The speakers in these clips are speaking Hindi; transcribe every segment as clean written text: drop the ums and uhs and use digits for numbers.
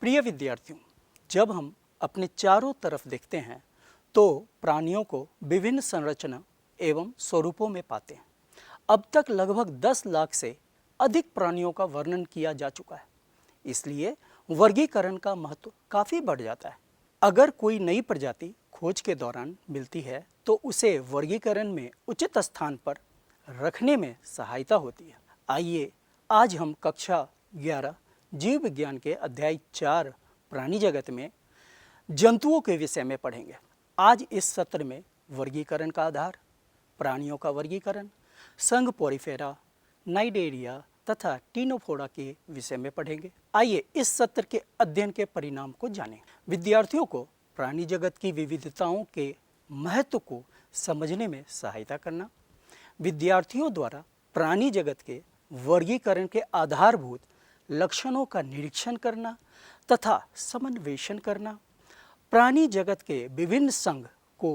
प्रिय विद्यार्थियों, जब हम अपने चारों तरफ देखते हैं तो प्राणियों को विभिन्न संरचना एवं स्वरूपों में पाते हैं। अब तक लगभग 10 लाख से अधिक प्राणियों का वर्णन किया जा चुका है, इसलिए वर्गीकरण का महत्व काफ़ी बढ़ जाता है। अगर कोई नई प्रजाति खोज के दौरान मिलती है तो उसे वर्गीकरण में उचित स्थान पर रखने में सहायता होती है। आइए आज हम कक्षा 11 जीव विज्ञान के अध्याय 4 प्राणी जगत में जंतुओं के विषय में पढ़ेंगे। आज इस सत्र में वर्गीकरण का आधार, प्राणियों का वर्गीकरण, संघ पोरीफेरा, नाइडेरिया तथा टीनोफोरा के विषय में पढ़ेंगे। आइए इस सत्र के अध्ययन के परिणाम को जानें। विद्यार्थियों को प्राणी जगत की विविधताओं के महत्व को समझने में सहायता करना, विद्यार्थियों द्वारा प्राणी जगत के वर्गीकरण के आधारभूत लक्षणों का निरीक्षण करना तथा समन्वेषण करना, प्राणी जगत के विभिन्न संघ को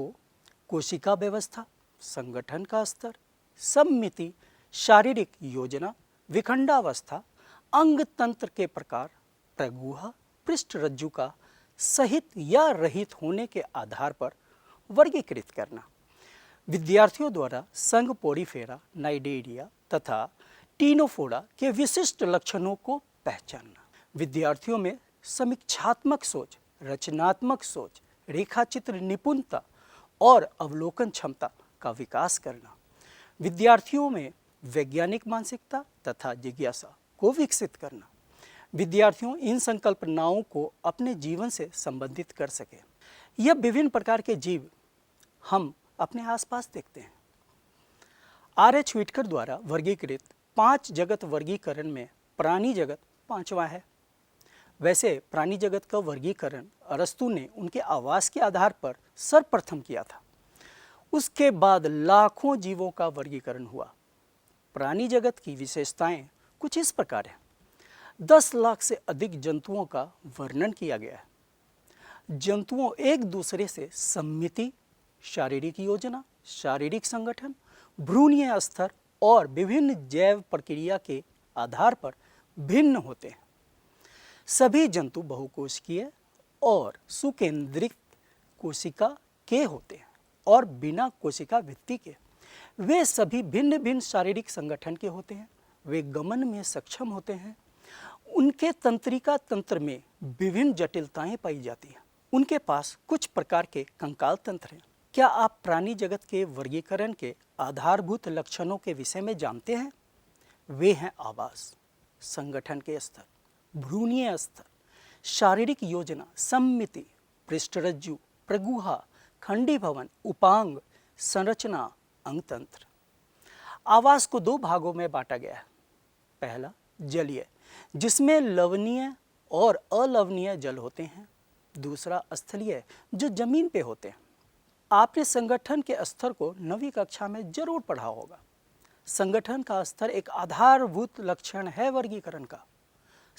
कोशिका व्यवस्था, संगठन का स्तर, सममिति, शारीरिक योजना, विखंडावस्था, अंग तंत्र के प्रकार, प्रगुहा, पृष्ठरज्जु का सहित या रहित होने के आधार पर वर्गीकृत करना, विद्यार्थियों द्वारा संघ पोरीफेरा, नाइडेरिया तथा टीनोफोरा के विशिष्ट लक्षणों को पहचानना, विद्यार्थियों में समीक्षात्मक सोच, रचनात्मक सोच, रेखाचित्र निपुणता और अवलोकन क्षमता का विकास करना, विद्यार्थियों में वैज्ञानिक मानसिकता तथा जिज्ञासा को विकसित करना, विद्यार्थियों इन संकल्पनाओं को अपने जीवन से संबंधित कर सकें। यह विभिन्न प्रकार के जीव हम अपने आसपास देखते हैं। R.H. व्हिटकर द्वारा वर्गीकृत 5 जगत वर्गीकरण में प्राणी जगत 5वां है। वैसे प्राणी जगत का वर्गीकरण अरस्तु ने उनके आवास के आधार पर सर्वप्रथम किया था। उसके बाद लाखों जीवों का वर्गीकरण हुआ। प्राणी जगत की विशेषताएं कुछ इस प्रकार हैं। 10 लाख से अधिक जंतुओं का वर्णन किया गया है। जंतुओं एक दूसरे से सममिति, शारीरिक योजना, शारीरिक संगठन, भ्रूणीय स्तर और विभिन्न जैव प्रक्रिया के आधार पर भिन्न होते हैं। सभी जंतु बहुकोशिकीय और सुकेंद्रित कोशिका के होते हैं और बिना कोशिका भित्ति के। वे सभी भिन्न भिन्न शारीरिक संगठन के होते हैं। वे गमन में सक्षम होते हैं। उनके तंत्रिका तंत्र में विभिन्न जटिलताएं पाई जाती हैं। उनके पास कुछ प्रकार के कंकाल तंत्र हैं। क्या आप प्राणी जगत के वर्गीकरण के आधारभूत लक्षणों के विषय में जानते हैं? वे हैं आवास, संगठन के स्तर, भ्रूणीय स्तर, शारीरिक योजना, सममिति, पृष्ठरज्जु, प्रगुहा, खंडीभवन, उपांग, संरचना, अंगतंत्र। आवास को 2 भागों में बांटा गया है। पहला जलीय, जिसमें लवणीय और अलवणीय जल होते हैं। दूसरा स्थलीय, जो जमीन पे होते हैं। आपने संगठन के स्तर को 9वीं कक्षा में जरूर पढ़ा होगा। संगठन का स्तर एक आधारभूत लक्षण है वर्गीकरण का।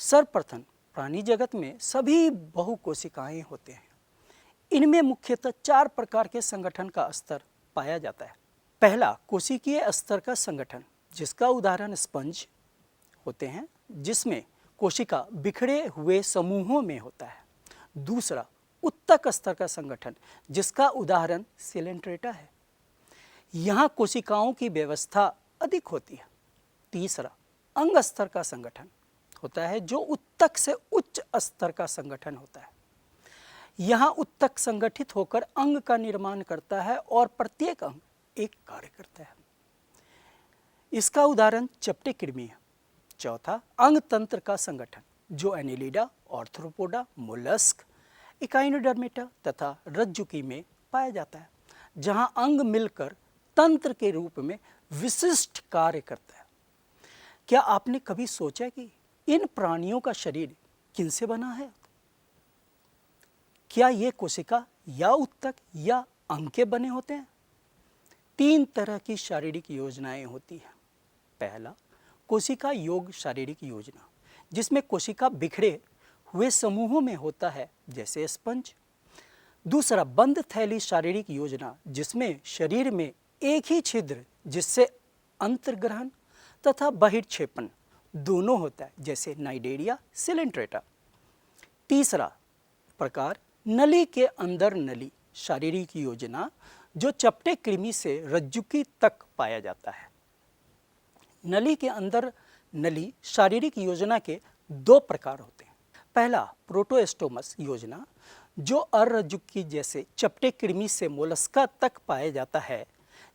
सर्वप्रथम प्राणी जगत में सभी बहुकोशिकाएं होते हैं। इनमें मुख्यतः 4 प्रकार के संगठन का स्तर पाया जाता है। पहला कोशिकीय स्तर का संगठन, जिसका उदाहरण स्पंज होते हैं, जिसमें कोशिका बिखरे हुए समूहों में होता है। दूसरा उत्तक स्तर का संगठन, जिसका उदाहरण सिलेंट्रेटा है। यहाँ कोशिकाओं की व्यवस्था अधिक होती है। तीसरा अंग स्तर का संगठन होता है, जो उत्तक से उच्च स्तर का संगठन होता है। यहाँ उत्तक संगठित होकर अंग का निर्माण करता है और प्रत्येक अंग एक कार्य करता है। इसका उदाहरण चपटे कृमि है। चौथा अंग तंत्र का संगठन, जो एनिलिडा, ऑर्थ्रोपोडा, मोलस्क, इकाइनोडर्मेटा तथा रज्जुकी में पाया जाता है, जहां अंग मिलकर तंत्र के रूप में विशिष्ट कार्य करता है। क्या आपने कभी सोचा कि इन प्राणियों का शरीर किनसे बना है? क्या ये कोशिका या उत्तक या अंग के बने होते हैं? 3 तरह की शारीरिक योजनाएं होती हैं। पहला कोशिका योग शारीरिक योजना, जिसमें कोशिका बिखरे हुए समूहों में होता है, जैसे स्पंज। दूसरा बंद थैली शारीरिक योजना, जिसमें शरीर में एक ही छिद्र, जिससे अंतर्ग्रहण तथा बहिर्क्षेपण दोनों होता है, जैसे नाइडेरिया, सिलेंट्रेटा। तीसरा प्रकार नली के अंदर नली शारीरिक योजना, जो चपटे कृमि से रज्जुकी तक पाया जाता है। नली के अंदर नली शारीरिक योजना के दो प्रकार होते हैं। पहला प्रोटोस्टोमस योजना, जो अरज्जुकी जैसे चपटे कृमि से मोलस्का तक पाया जाता है,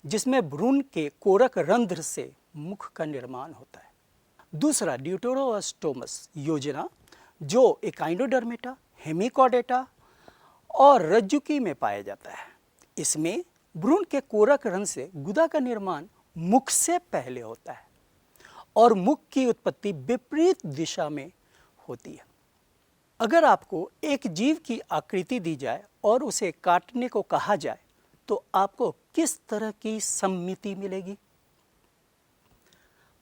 जिसमें भ्रूण के कोरक रंध्र से मुख का निर्माण होता है। दूसरा ड्यूटेरोस्टोमस योजना, जो एकाइनोडर्मेटा, हेमिकॉर्डेटा और रज्जुकी में पाया जाता है। इसमें भ्रूण के कोरक रंध्र से गुदा का निर्माण मुख से पहले होता है और मुख की उत्पत्ति विपरीत दिशा में होती है। अगर आपको एक जीव की आकृति दी जाए और उसे काटने को कहा जाए तो आपको किस तरह की सम्मिति मिलेगी?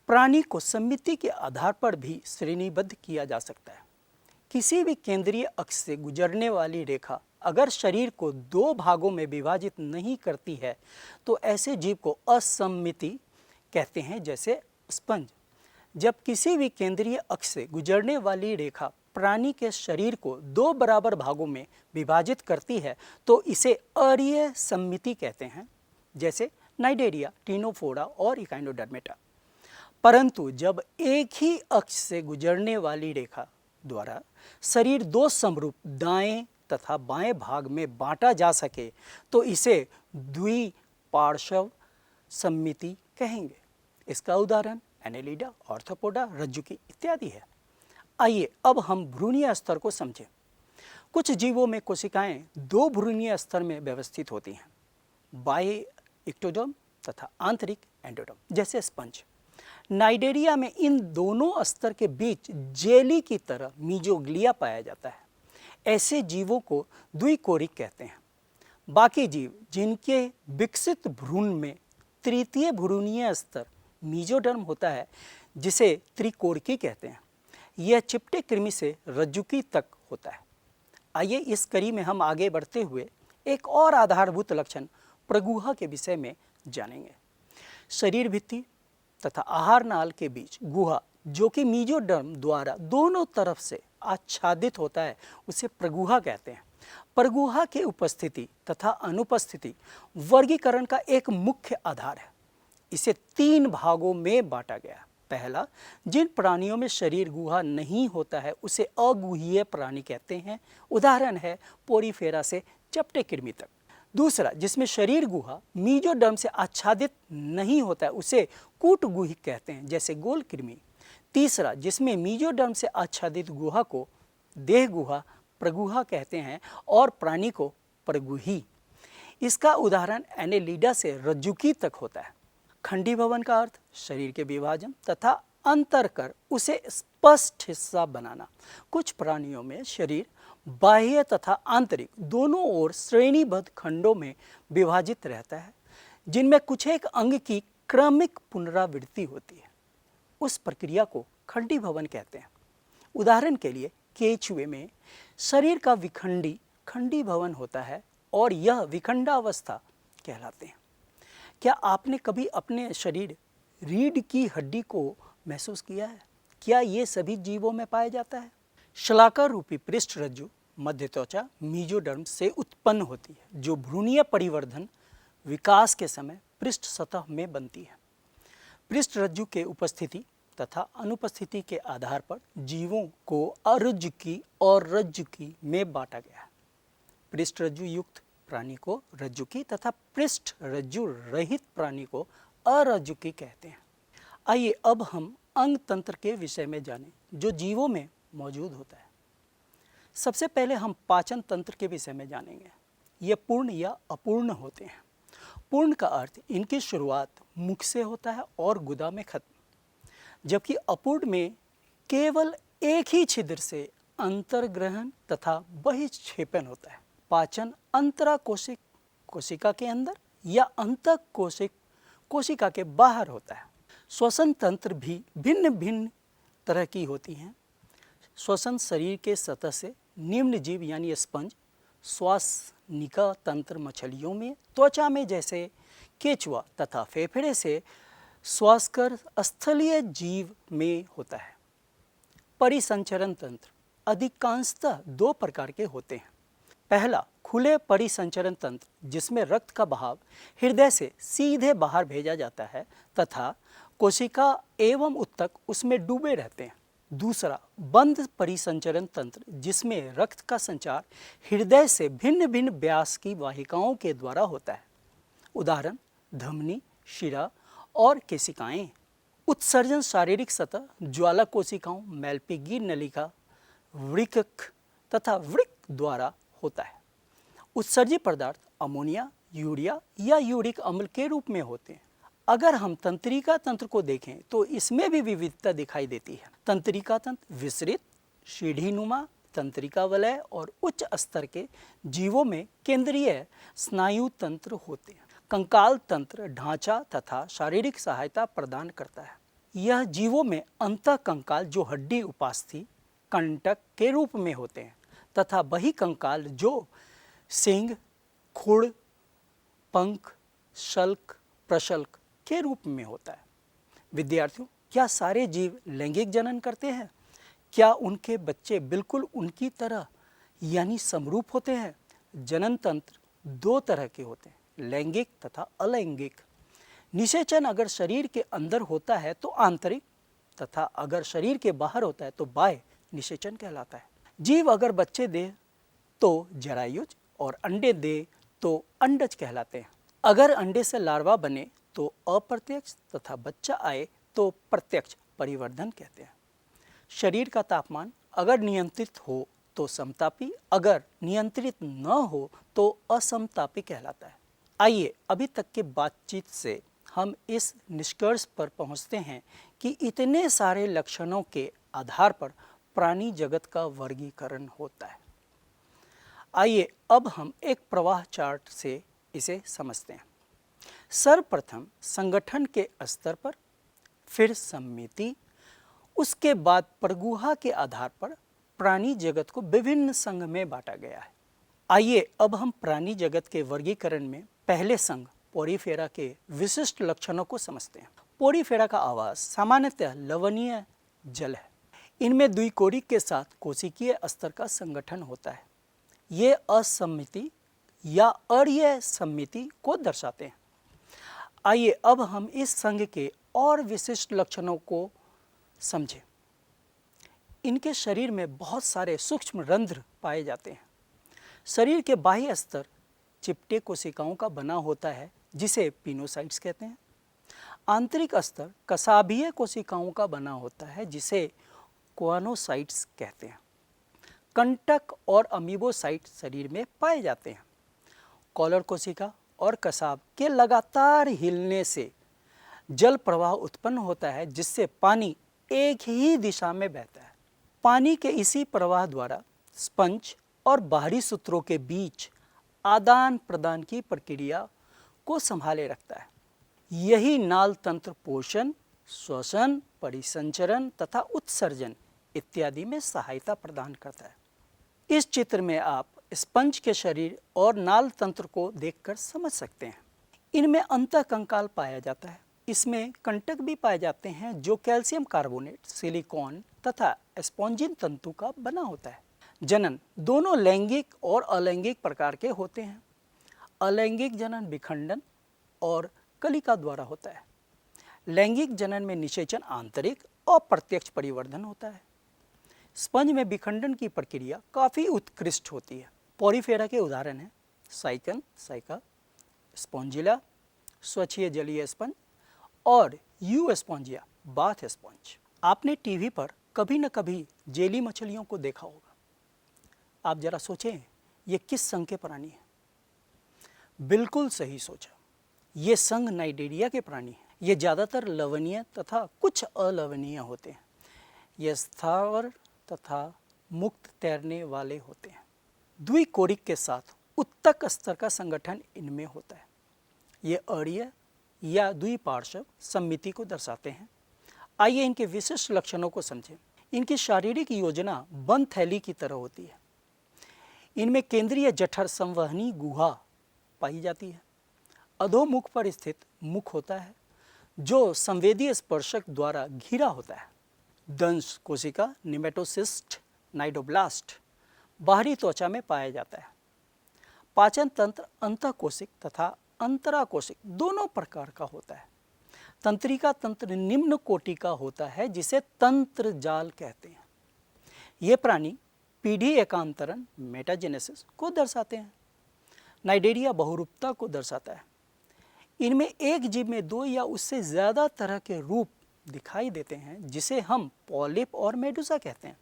प्राणी को सम्मिति के आधार पर भी श्रेणीबद्ध किया जा सकता है। किसी भी केंद्रीय अक्ष से गुजरने वाली रेखा अगर शरीर को दो भागों में विभाजित नहीं करती है तो ऐसे जीव को असम्मिति कहते हैं, जैसे स्पंज। जब किसी भी केंद्रीय अक्ष से गुजरने वाली रेखा प्राणी के शरीर को दो बराबर भागों में विभाजित करती है तो इसे अरीय सम्मिति कहते हैं, जैसे नाइडेरिया, टिनोफोरा और इकाइनोडर्मेटा। परंतु जब एक ही अक्ष से गुजरने वाली रेखा द्वारा शरीर दो समरूप दाएं तथा बाएं भाग में बांटा जा सके तो इसे द्विपार्श्व सम्मिति कहेंगे। इसका उदाहरण एनेलिडा, ऑर्थोपोडा, रज्जुकी इत्यादि है। आइए अब हम भ्रूणीय स्तर को समझें। कुछ जीवों में कोशिकाएं दो भ्रूणीय स्तर में व्यवस्थित होती हैं, बाह्य इक्टोडर्म तथा आंतरिक एंडोडर्म, जैसे स्पंज। नाइडेरिया में इन दोनों स्तर के बीच जेली की तरह मीजोग्लिया पाया जाता है। ऐसे जीवों को द्विकोरिक कहते हैं। बाकी जीव जिनके विकसित भ्रूण में तृतीय भ्रूणीय स्तर मीजोडर्म होता है, जिसे त्रिकोरिकी कहते हैं, यह चिपटे कृमि से रज्जुकी तक होता है। आइए इस कड़ी में हम आगे बढ़ते हुए एक और आधारभूत लक्षण प्रगुहा के विषय में जानेंगे। शरीर भित्ति तथा आहार नाल के बीच गुहा, जो कि मीजोडर्म द्वारा दोनों तरफ से आच्छादित होता है, उसे प्रगुहा कहते हैं। प्रगुहा की उपस्थिति तथा अनुपस्थिति वर्गीकरण का एक मुख्य आधार है। इसे तीन भागों में बांटा गया। पहला, जिन प्राणियों में शरीर गुहा नहीं होता है उसे अगुहीय प्राणी कहते हैं। उदाहरण है पोरीफेरा से चपटे कृमि तक। दूसरा, जिसमें शरीर गुहा मीजोडर्म से आच्छादित नहीं होता है उसे कूटगुहिक कहते हैं, जैसे गोल कृमि। तीसरा, जिसमें मीजोडर्म से आच्छादित गुहा को देह गुहा प्रगुहा कहते हैं और प्राणी को प्रगुही। इसका उदाहरण एनेलिडा से रज्जुकी तक होता है। खंडी भवन का अर्थ शरीर के विभाजन तथा अंतर कर उसे स्पष्ट हिस्सा बनाना। कुछ प्राणियों में शरीर बाह्य तथा आंतरिक दोनों ओर श्रेणीबद्ध खंडों में विभाजित रहता है, जिनमें कुछ एक अंग की क्रमिक पुनरावृत्ति होती है। उस प्रक्रिया को खंडी भवन कहते हैं। उदाहरण के लिए केचुए में शरीर का विखंडी खंडी भवन होता है और यह विखंडावस्था कहलाते हैं। क्या आपने कभी अपने शरीर रीढ़ की हड्डी को महसूस किया है? क्या ये सभी जीवों में पाया जाता है? शलाका रूपी पृष्ठ रज्जु मध्य त्वचा मीजोडर्म से उत्पन्न होती है, जो भ्रूणीय परिवर्धन विकास के समय पृष्ठ सतह में बनती है। पृष्ठ रज्जु के उपस्थिति तथा अनुपस्थिति के आधार पर जीवों को अरज्जुकी और रज्जुकी में बांटा गया है। पृष्ठ रज्जु युक्त प्राणी को रज्जुकी तथा पृष्ठ रज्जु रहित प्राणी को अरज्जुकी कहते हैं। आइए अब हम अंग तंत्र के विषय में जानें, जो जीवों में मौजूद होता है। सबसे पहले हम पाचन तंत्र के विषय में जानेंगे। ये पूर्ण या अपूर्ण होते हैं। पूर्ण का अर्थ इनकी शुरुआत मुख से होता है और गुदा में खत्म, जबकि अपूर्ण में केवल एक ही छिद्र से अंतर्ग्रहण तथा बहिक्षेपण होता है। पाचन अंतराकोशिक कोशिका के अंदर या अंतःकोशिक कोशिका के बाहर होता है। श्वसन तंत्र भी भिन्न भिन्न तरह की होती हैं। श्वसन शरीर के सतह से निम्न जीव यानी स्पंज, श्वासनिका तंत्र मछलियों में, त्वचा में जैसे केचुआ तथा फेफड़े से श्वासकर स्थलीय जीव में होता है। परिसंचरण तंत्र अधिकांशतः दो प्रकार के होते हैं। पहला खुले परिसंचरण तंत्र, जिसमें रक्त का बहाव हृदय से सीधे बाहर भेजा जाता है तथा कोशिका एवं ऊतक उसमें डूबे रहते हैं। दूसरा बंद परिसंचरण तंत्र, जिसमें रक्त का संचार हृदय से भिन्न भिन्न व्यास की वाहिकाओं के द्वारा होता है। उदाहरण धमनी, शिरा और केशिकाएं। उत्सर्जन शारीरिक सतह, ज्वाला कोशिकाओं, मैल्पिगी नलिका, वृक्क तथा वृक्क द्वारा होता है। उत्सर्जित पदार्थ अमोनिया, यूरिया या यूरिक अम्ल के रूप में होते हैं। अगर हम तंत्रिका तंत्र को देखें तो इसमें भी विविधता दिखाई देती है। तंत्रिका तंत्र विस्तृत, सीढ़ीनुमा तंत्रिका वलय और उच्च स्तर के जीवों में केंद्रीय स्नायु तंत्र होते हैं। कंकाल तंत्र ढांचा तथा शारीरिक सहायता प्रदान करता है। यह जीवों में अंतः कंकाल जो हड्डी उपास्थि कंटक के रूप में होते हैं तथा वही कंकाल जो सींग, खुड़, पंख, शल्क, प्रशल्क के रूप में होता है। विद्यार्थियों, क्या सारे जीव लैंगिक जनन करते हैं? क्या उनके बच्चे बिल्कुल उनकी तरह यानी समरूप होते हैं? जनन तंत्र दो तरह के होते हैं, लैंगिक तथा अलैंगिक। निषेचन अगर शरीर के अंदर होता है तो आंतरिक तथा अगर शरीर के बाहर होता है तो बाह्य निषेचन कहलाता है। जीव अगर बच्चे दे तो जरायुज और अंडे दे तो अंडज कहलाते हैं। अगर अंडे से लार्वा बने तो अप्रत्यक्ष तथा बच्चा आए तो प्रत्यक्ष परिवर्धन कहते हैं। शरीर का तापमान अगर नियंत्रित हो तो समतापी, अगर नियंत्रित न हो तो असमतापी कहलाता है। आइए अभी तक के बातचीत से हम इस निष्कर्ष पर पहुंचते हैं कि इतने सारे लक्षणों के आधार पर प्राणी जगत का वर्गीकरण होता है। आइए अब हम एक प्रवाह चार्ट से इसे समझते हैं। सर्वप्रथम संगठन के स्तर पर, फिर समिति, उसके बाद प्रगुहा के आधार पर प्राणी जगत को विभिन्न संघ में बांटा गया है। आइए अब हम प्राणी जगत के वर्गीकरण में पहले संघ पोरीफेरा के विशिष्ट लक्षणों को समझते हैं। पोरीफेरा का आवास सामान्यतः लवणीय जल है। इनमें द्विकोरिक के साथ कोशिकीय स्तर का संगठन होता है। ये असमिति या अरीय समिति को दर्शाते हैं। आइए अब हम इस संघ के और विशिष्ट लक्षणों को समझें। इनके शरीर में बहुत सारे सूक्ष्म रंध्र पाए जाते हैं। शरीर के बाह्य स्तर चिपटे कोशिकाओं का बना होता है जिसे पिनोसाइट्स कहते हैं। आंतरिक स्तर कसाभीय कोशिकाओं का बना होता है जिसे कोआनोसाइट्स कहते हैं। कंटक और अमीबोसाइट शरीर में पाए जाते हैं। कॉलर कोशिका और कसाब के लगातार हिलने से जल प्रवाह उत्पन्न होता है जिससे पानी एक ही दिशा में बहता है। पानी के इसी प्रवाह द्वारा स्पंज और बाहरी सूत्रों के बीच आदान प्रदान की प्रक्रिया को संभाले रखता है। यही नाल तंत्र पोषण, श्वसन, परिसंचरण तथा उत्सर्जन इत्यादि में सहायता प्रदान करता है। इस चित्र में आप स्पंज के शरीर और नाल तंत्र को देखकर समझ सकते हैं। इनमें अंतःकंकाल पाया जाता है। इसमें कंटक भी पाए जाते हैं जो कैल्शियम कार्बोनेट, सिलिकॉन तथा स्पॉन्जिन तंतु का बना होता है। जनन दोनों लैंगिक और अलैंगिक प्रकार के होते हैं। अलैंगिक जनन विखंडन और कलिका द्वारा होता है। लैंगिक जनन में निषेचन आंतरिक और प्रत्यक्ष परिवर्धन होता है। स्पंज में विखंडन की प्रक्रिया काफ़ी उत्कृष्ट होती है। पोरीफेरा के उदाहरण हैं साइकन, साइका, स्पॉन्जिला, स्वच्छीय जलीय स्पंज और यू स्पॉन्जिया, बाथ स्पंज। आपने टीवी पर कभी न कभी जेली मछलियों को देखा होगा। आप जरा सोचें ये किस संघ के प्राणी हैं? बिल्कुल सही सोचा, ये संघ नाइडेरिया के प्राणी हैं। ये ज़्यादातर लवणीय तथा कुछ अलवणीय होते हैं। ये स्थावर तथा मुक्त तैरने वाले होते हैं। द्विकोरिक के साथ उत्तक स्तर का संगठन इनमें होता है। ये अरीय या द्विपार्श्व समिति को दर्शाते हैं। आइए इनके विशिष्ट लक्षणों को समझें। इनकी शारीरिक योजना बंद थैली की तरह होती है। इनमें केंद्रीय जठर संवहनी गुहा पाई जाती है। अधोमुख पर स्थित मुख होता है जो संवेदी स्पर्शक द्वारा घिरा होता है। दंश कोशिका, निमेटोसिस्ट नाइडोब्लास्ट बाहरी त्वचा में पाया जाता है। पाचन तंत्र अंतःकोशिक तथा अंतराकोशिक दोनों प्रकार का होता है। तंत्रिका तंत्र निम्न कोटि का होता है जिसे तंत्र जाल कहते हैं। ये प्राणी पीढ़ी एकांतरण मेटाजेनेसिस को दर्शाते हैं। नाइडेरिया बहुरूपता को दर्शाता है। इनमें एक जीव में 2 या उससे ज़्यादा तरह के रूप दिखाई देते हैं जिसे हम पॉलिप और मेडुसा कहते हैं।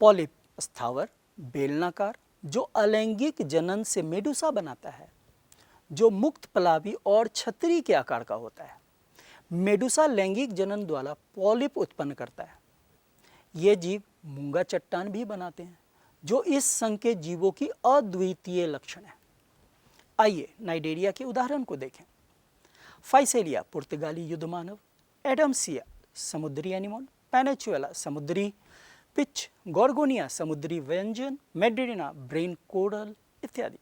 पॉलिप स्थावर बेलनाकार जो अलैंगिक जनन से मेडुसा बनाता है जो मुक्त पलावी और छतरी के आकार का होता है। मेडुसा लैंगिक जनन द्वारा पॉलिप उत्पन्न करता है। ये जीव मूंगा चट्टान भी बनाते हैं जो इस संघ के जीवों की अद्वितीय लक्षण है। आइए नाइडेरिया के उदाहरण को देखें। फाइसेलिया पुर्तगाली युद्धमानव, एडम्सिया समुद्री एनिमोन, पेनेचुएला समुद्री पिच, गोर्गोनिया समुद्री व्यंजन, मेड्रिना ब्रेन कोरल इत्यादि।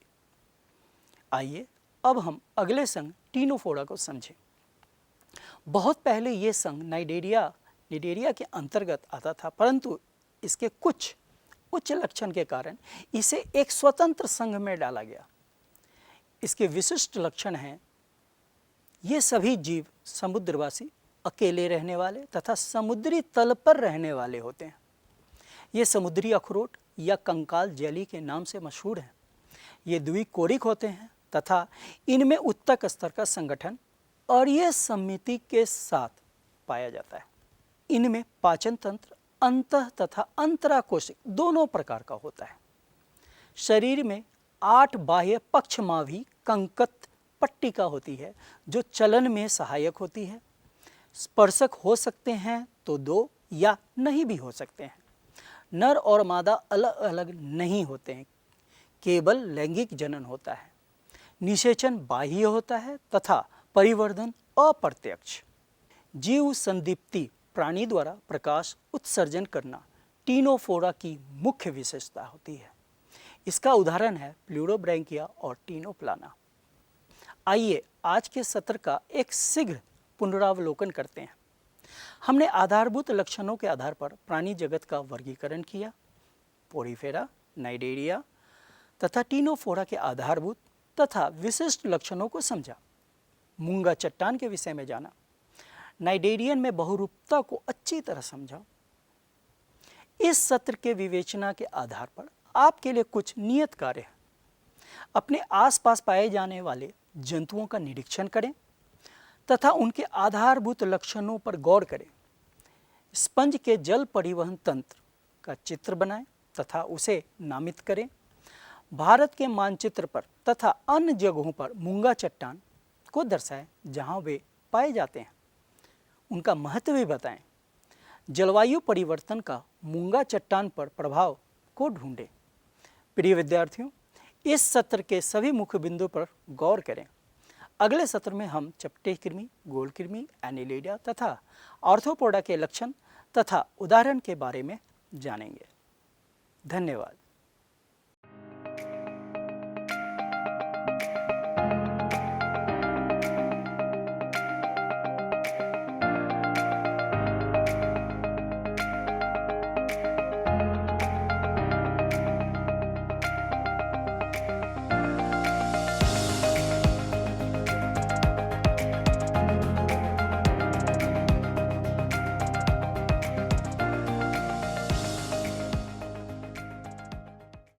आइए अब हम अगले संघ टीनोफोरा को समझें। बहुत पहले ये संघ नाइडेरिया के अंतर्गत आता था, परंतु इसके कुछ उच्च लक्षण के कारण इसे एक स्वतंत्र संघ में डाला गया। इसके विशिष्ट लक्षण हैं, ये सभी जीव समुद्रवासी, अकेले रहने वाले तथा समुद्री तल पर रहने वाले होते हैं। ये समुद्री अखरोट या कंकाल जेली के नाम से मशहूर हैं। ये द्विकोरिक होते हैं तथा इनमें उत्तक स्तर का संगठन और ये समिति के साथ पाया जाता है। इनमें पाचन तंत्र अंतः तथा अंतराकोशिक दोनों प्रकार का होता है। शरीर में 8 बाह्य पक्षमावी कंकत पट्टिका होती है जो चलन में सहायक होती है। स्पर्शक हो सकते हैं तो 2 या नहीं भी हो सकते हैं। नर और मादा अलग अलग नहीं होते हैं, केवल लैंगिक जनन होता है। निषेचन बाह्य होता है तथा परिवर्धन अप्रत्यक्ष। जीव संदीप्ति प्राणी द्वारा प्रकाश उत्सर्जन करना टीनोफोरा की मुख्य विशेषता होती है। इसका उदाहरण है प्लूरोब्रैंकिया और टीनोप्लाना। आइए आज के सत्र का एक शीघ्र पुनरावलोकन करते हैं। हमने आधारभूत लक्षणों के आधार पर प्राणी जगत का वर्गीकरण किया। पोरीफेरा, नाइडेरिया तथा टीनोफोरा के आधारभूत तथा विशिष्ट लक्षणों को समझा। मूंगा चट्टान के विषय में जाना। नाइडेरियन में बहुरूपता को अच्छी तरह समझा। इस सत्र के विवेचना के आधार पर आपके लिए कुछ नियत कार्य है। अपने आसपास पाए जाने वाले जंतुओं का निरीक्षण करें तथा उनके आधारभूत लक्षणों पर गौर करें। स्पंज के जल परिवहन तंत्र का चित्र बनाएं तथा उसे नामित करें। भारत के मानचित्र पर तथा अन्य जगहों पर मूंगा चट्टान को दर्शाएं जहां वे पाए जाते हैं। उनका महत्व भी बताएं। जलवायु परिवर्तन का मूंगा चट्टान पर प्रभाव को ढूंढें। प्रिय विद्यार्थियों, इस सत्र के सभी मुख्य बिंदुओं पर गौर करें। अगले सत्र में हम चपटे कृमि, गोल कृमि, एनिलिडा तथा आर्थ्रोपोडा के लक्षण तथा उदाहरण के बारे में जानेंगे। धन्यवाद।